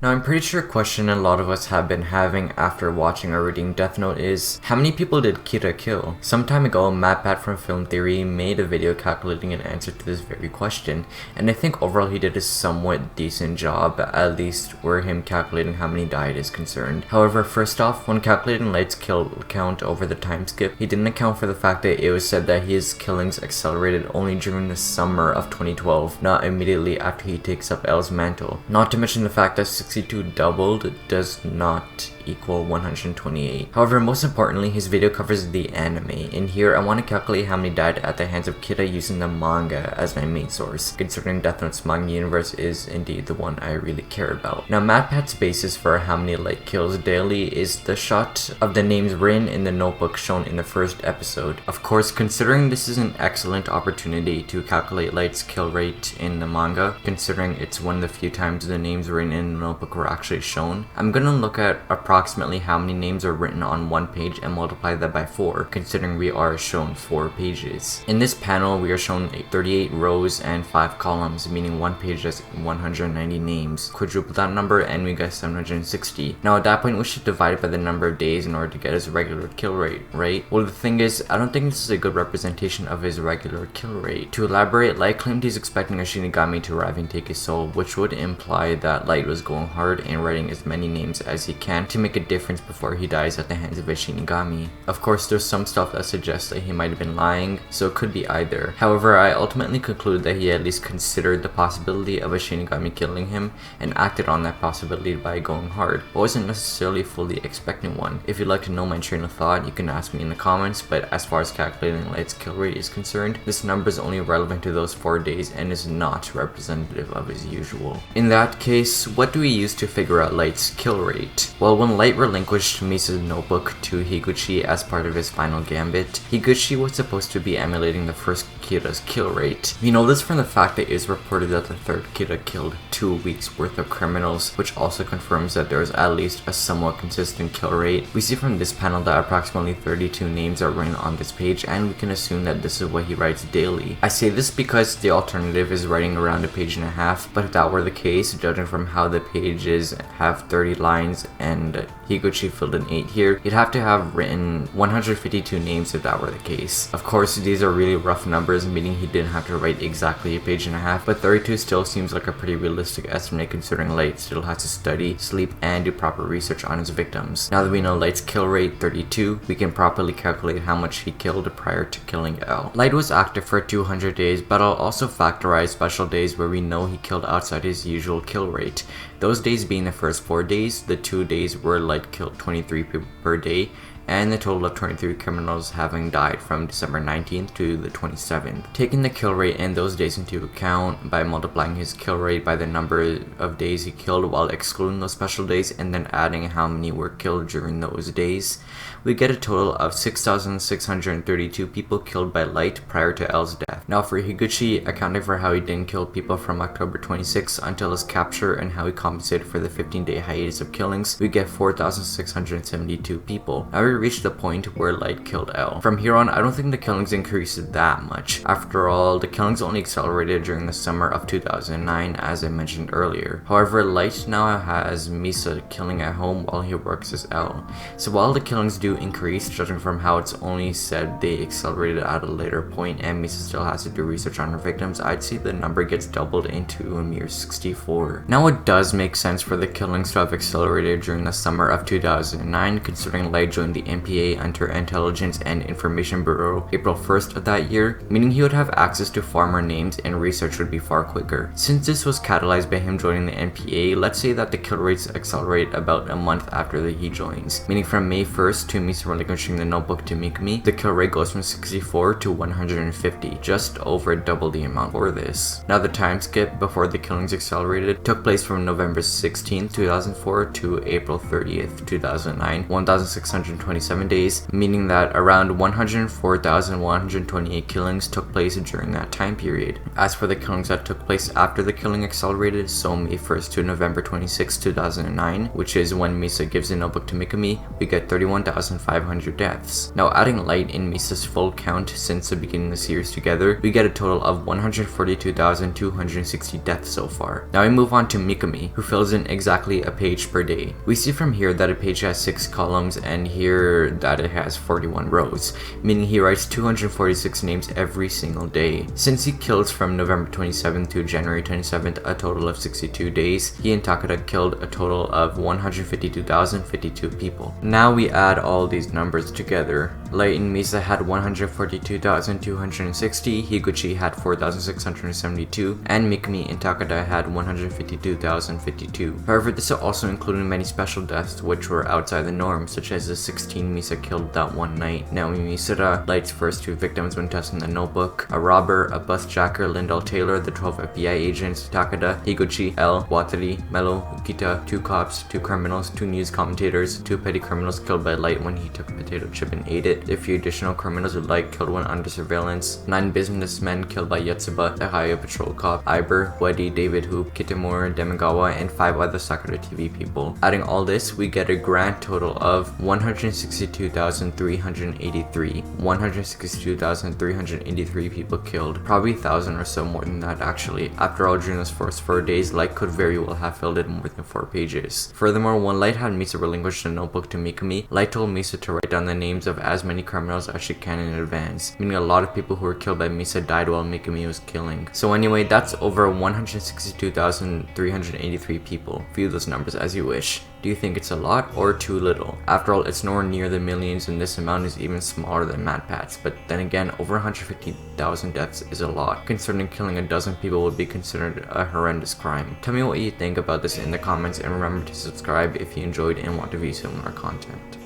Now, I'm pretty sure a question a lot of us have been having after watching or reading Death Note is, how many people did Kira kill? Some time ago, MatPat from Film Theory made a video calculating an answer to this very question, and I think overall he did a somewhat decent job, at least where him calculating how many died is concerned. However, first off, when calculating Light's kill count over the time skip, he didn't account for the fact that it was said that his killings accelerated only during the summer of 2012, not immediately after he takes up L's mantle. Not to mention the fact that 62 doubled does not equal 128. However, most importantly, his video covers the anime. In here, I want to calculate how many died at the hands of Kira using the manga as my main source, considering Death Note's manga universe is indeed the one I really care about. Now, MatPat's basis for how many Light kills daily is the shot of the names written in the notebook shown in the first episode. Of course, considering this is an excellent opportunity to calculate Light's kill rate in the manga, considering it's one of the few times the names written in the notebook were actually shown, I'm gonna look at approximately how many names are written on one page and multiply that by 4, considering we are shown 4 pages. In this panel, we are shown 38 rows and 5 columns, meaning one page has 190 names. Quadruple that number and we get 760. Now at that point, we should divide it by the number of days in order to get his regular kill rate, right? Well, the thing is, I don't think this is a good representation of his regular kill rate. To elaborate, Light claimed he's expecting a Shinigami to arrive and take his soul, which would imply that Light was going hard and writing as many names as he can to make a difference before he dies at the hands of a Shinigami. Of course, there's some stuff that suggests that he might have been lying, so it could be either. However, I ultimately concluded that he at least considered the possibility of a Shinigami killing him and acted on that possibility by going hard, but wasn't necessarily fully expecting one. If you'd like to know my train of thought, you can ask me in the comments, but as far as calculating Light's kill rate is concerned, this number is only relevant to those 4 days and is not representative of his usual. In that case, what do we use to figure out Light's kill rate? Well, when Light relinquished Misa's notebook to Higuchi as part of his final gambit, Higuchi was supposed to be emulating the first Kira's kill rate. We know this from the fact that it is reported that the third Kira killed 2 weeks worth of criminals, which also confirms that there is at least a somewhat consistent kill rate. We see from this panel that approximately 32 names are written on this page, and we can assume that this is what he writes daily. I say this because the alternative is writing around a page and a half, but if that were the case, judging from how the pages have 30 lines and Higuchi filled in 8 here, he'd have to have written 152 names if that were the case. Of course, these are really rough numbers, meaning he didn't have to write exactly a page and a half, but 32 still seems like a pretty realistic estimate considering Light still has to study, sleep, and do proper research on his victims. Now that we know Light's kill rate 32, we can properly calculate how much he killed prior to killing L. Light was active for 200 days, but I'll also factorize special days where we know he killed outside his usual kill rate. Those days being the first 4 days, the 2 days where Light killed 23 people per day, and the total of 23 criminals having died from December 19th to the 27th. Taking the kill rate and those days into account by multiplying his kill rate by the number of days he killed while excluding those special days and then adding how many were killed during those days, we get a total of 6,632 people killed by Light prior to L's death. Now for Higuchi, accounting for how he didn't kill people from October 26th until his capture and how he compensated for the 15-day hiatus of killings, we get 4,672 people. Now we reached the point where Light killed L. From here on, I don't think the killings increased that much. After all, the killings only accelerated during the summer of 2009 as I mentioned earlier. However, Light now has Misa killing at home while he works as L. So while the killings do increase, judging from how it's only said they accelerated at a later point and Misa still has to do research on her victims, I'd say the number gets doubled into a mere 64. Now it does make sense for the killings to have accelerated during the summer of 2009 considering Light joined the NPA under Intelligence and Information Bureau April 1st of that year, meaning he would have access to far more names and research would be far quicker. Since this was catalyzed by him joining the NPA, let's say that the kill rates accelerate about a month after that he joins, meaning from May 1st to Misa relinquishing the notebook to Mikami, the kill rate goes from 64 to 150, just over double the amount for this. Now the time skip before the killings accelerated took place from November 16th, 2004 to April 30th, 2009, 1,620 27 days, meaning that around 104,128 killings took place during that time period. As for the killings that took place after the killing accelerated, so May 1st to November 26, 2009, which is when Misa gives the notebook to Mikami, we get 31,500 deaths. Now adding Light in Misa's full count since the beginning of the series together, we get a total of 142,260 deaths so far. Now we move on to Mikami, who fills in exactly a page per day. We see from here that a page has 6 columns and here that it has 41 rows, meaning he writes 246 names every single day. Since he kills from November 27th to January 27th, a total of 62 days, he and Takada killed a total of 152,052 people. Now we add all these numbers together. Light and Misa had 142,260, Higuchi had 4,672, and Mikami and Takada had 152,052. However, this is also including many special deaths which were outside the norm, such as the 16 Misa killed that one night, Naomi Misura, Light's first 2 victims when testing the notebook, a robber, a bus jacker, Lyndall Taylor, the 12 FBI agents, Takada, Higuchi, L, Watari, Melo, Ukita, 2 cops, 2 criminals, 2 news commentators, 2 petty criminals killed by Light when he took a potato chip and ate it, a few additional criminals with Light killed when under surveillance, 9 businessmen killed by Yotsuba, the Ohio patrol cop, Iber, Wedi, David Hoop, Kitamura, Demigawa, and 5 other Sakura TV people. Adding all this, we get a grand total of 162,383. 162,383 people killed. Probably 1,000 or so more than that actually. After all, during those first 4 days, Light could very well have filled in more than 4 pages. Furthermore, when Light had Misa relinquish the notebook to Mikami, Light told Misa to write down the names of as many criminals as she can in advance, meaning a lot of people who were killed by Misa died while Mikami was killing. So anyway, that's over 162,383 people. View those numbers as you wish. Do you think it's a lot or too little? After all, it's nowhere near the millions and this amount is even smaller than MatPat's, but then again, over 150,000 deaths is a lot, considering killing a dozen people would be considered a horrendous crime. Tell me what you think about this in the comments and remember to subscribe if you enjoyed and want to view similar content.